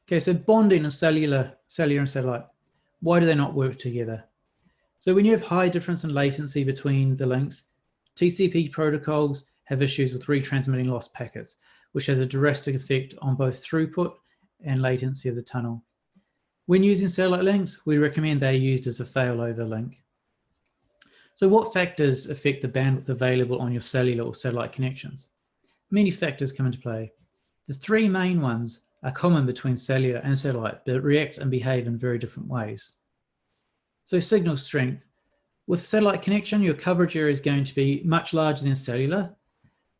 Okay, so bonding and cellular and satellite, why do they not work together? So when you have high difference in latency between the links, TCP protocols have issues with retransmitting lost packets, which has a drastic effect on both throughput and latency of the tunnel. When using satellite links, we recommend they are used as a failover link. So what factors affect the bandwidth available on your cellular or satellite connections? Many factors come into play. The three main ones are common between cellular and satellite, but react and behave in very different ways. So signal strength. With satellite connection, your coverage area is going to be much larger than cellular,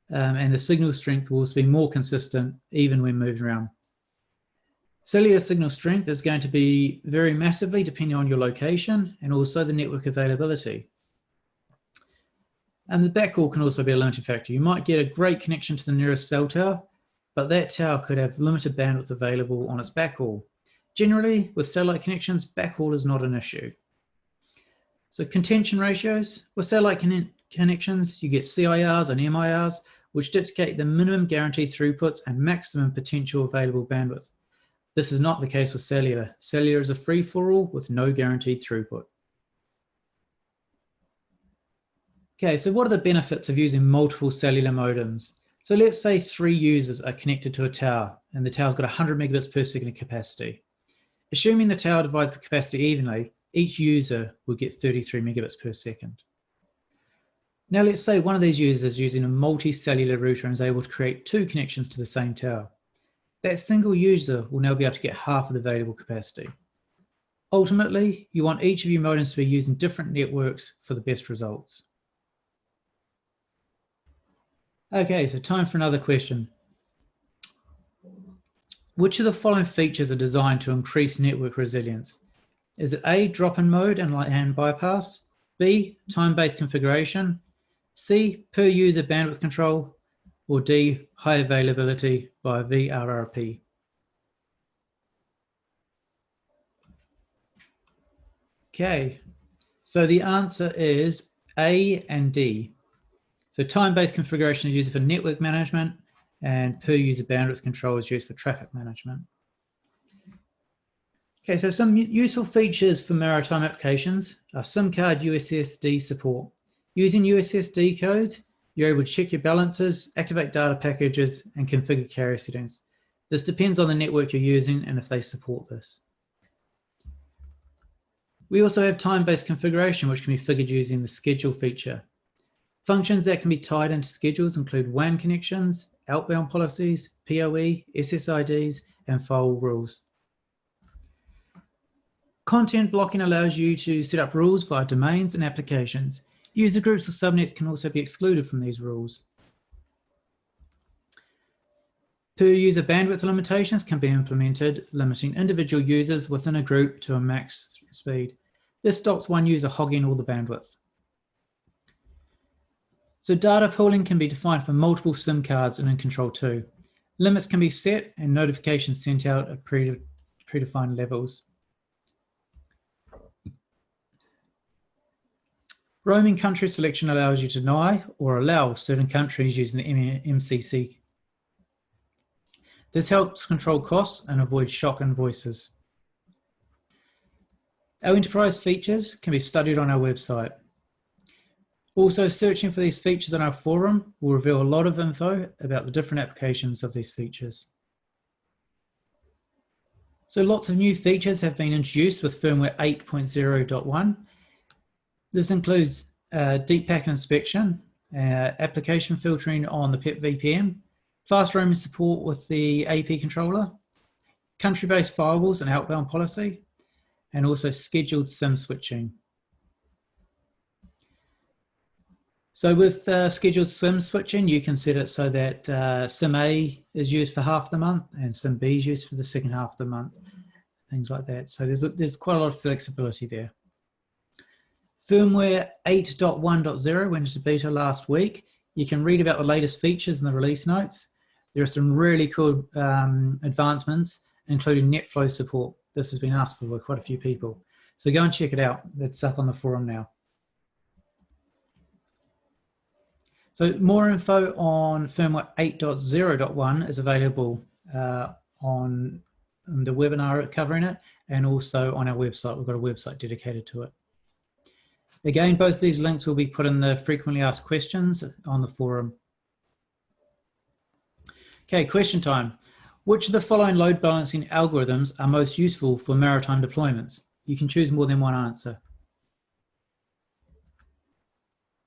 and the signal strength will be more consistent even when moving around. Cellular signal strength is going to be vary massively depending on your location and also the network availability. And the backhaul can also be a limiting factor. You might get a great connection to the nearest cell tower, but that tower could have limited bandwidth available on its backhaul. Generally, with satellite connections, backhaul is not an issue. So contention ratios. With satellite connections, you get CIRs and MIRs, which dictate the minimum guaranteed throughputs and maximum potential available bandwidth. This is not the case with cellular. Cellular is a free-for-all with no guaranteed throughput. Okay, so what are the benefits of using multiple cellular modems? So let's say 3 users are connected to a tower and the tower's got 100 megabits per second of capacity. Assuming the tower divides the capacity evenly, each user will get 33 megabits per second. Now let's say one of these users is using a multi-cellular router and is able to create 2 connections to the same tower. That single user will now be able to get half of the available capacity. Ultimately, you want each of your modems to be using different networks for the best results. Okay, so time for another question. Which of the following features are designed to increase network resilience? Is it A, drop-in mode and LAN bypass, B, time-based configuration, C, per user bandwidth control, or D, high availability by VRRP? Okay, so the answer is A and D. So time-based configuration is used for network management and per user bandwidth control is used for traffic management. Okay, so some useful features for maritime applications are SIM card USSD support. Using USSD code, you're able to check your balances, activate data packages, and configure carrier settings. This depends on the network you're using and if they support this. We also have time-based configuration, which can be figured using the schedule feature. Functions that can be tied into schedules include WAN connections, outbound policies, PoE, SSIDs, and firewall rules. Content blocking allows you to set up rules via domains and applications. User groups or subnets can also be excluded from these rules. Per user bandwidth limitations can be implemented, limiting individual users within a group to a max speed. This stops one user hogging all the bandwidth. So data pooling can be defined for multiple SIM cards and in Control 2. Limits can be set and notifications sent out at predefined levels. Roaming country selection allows you to deny or allow certain countries using the mPCE. This helps control costs and avoid shock invoices. Our enterprise features can be studied on our website. Also, searching for these features on our forum will reveal a lot of info about the different applications of these features. So lots of new features have been introduced with firmware 8.0.1. This includes deep packet inspection, application filtering on the PEP VPN, fast roaming support with the AP controller, country-based firewalls and outbound policy, and also scheduled SIM switching. So with scheduled SIM switching, you can set it so that SIM A is used for half the month and SIM B is used for the second half of the month, things like that. So there's quite a lot of flexibility there. Firmware 8.1.0 went into beta last week. You can read about the latest features in the release notes. There are some really cool advancements, including NetFlow support. This has been asked for by quite a few people. So go and check it out. It's up on the forum now. So more info on firmware 8.0.1 is available on the webinar covering it, and also on our website. We've got a website dedicated to it. Again, both of these links will be put in the frequently asked questions on the forum. Okay, question time. Which of the following load balancing algorithms are most useful for maritime deployments? You can choose more than one answer.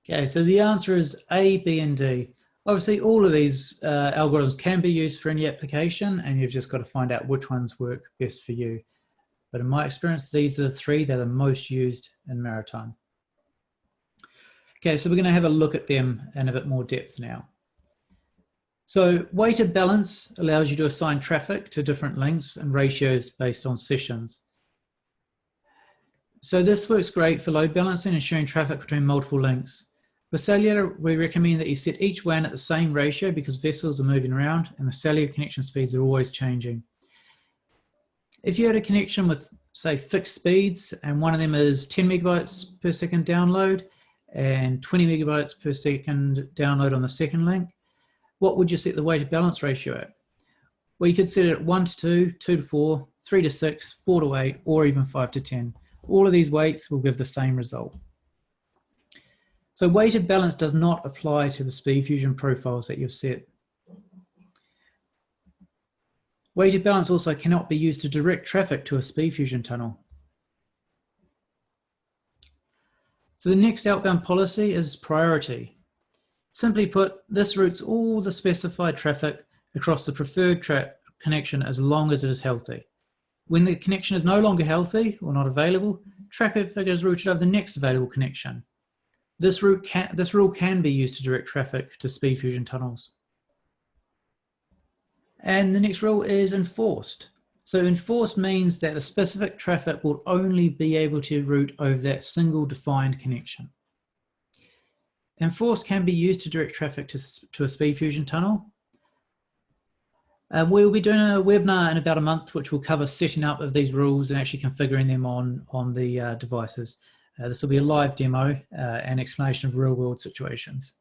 Okay, so the answer is A, B, and D. Obviously, all of these algorithms can be used for any application, and you've just got to find out which ones work best for you. But in my experience, these are the three that are most used in maritime. Okay, so we're going to have a look at them in a bit more depth now. So weighted balance allows you to assign traffic to different links and ratios based on sessions. So this works great for load balancing and sharing traffic between multiple links. For cellular, we recommend that you set each WAN at the same ratio because vessels are moving around and the cellular connection speeds are always changing. If you had a connection with, say, fixed speeds, and one of them is 10 megabytes per second download and 20 megabytes per second download on the second link, what would you set the weighted balance ratio at? Well, you could set it at 1 to 2, 2 to 4, 3 to 6, 4 to 8, or even 5 to 10. All of these weights will give the same result. So weighted balance does not apply to the SpeedFusion profiles that you've set. Weighted balance also cannot be used to direct traffic to a SpeedFusion tunnel. So the next outbound policy is priority. Simply put, this routes all the specified traffic across the preferred connection as long as it is healthy. When the connection is no longer healthy or not available, traffic is routed over the next available connection. This rule can be used to direct traffic to SpeedFusion tunnels. And the next rule is enforced. So enforced means that the specific traffic will only be able to route over that single defined connection. Enforced can be used to direct traffic to a SpeedFusion tunnel. We'll be doing a webinar in about a month, which will cover setting up of these rules and actually configuring them on the devices. This will be a live demo and explanation of real-world situations.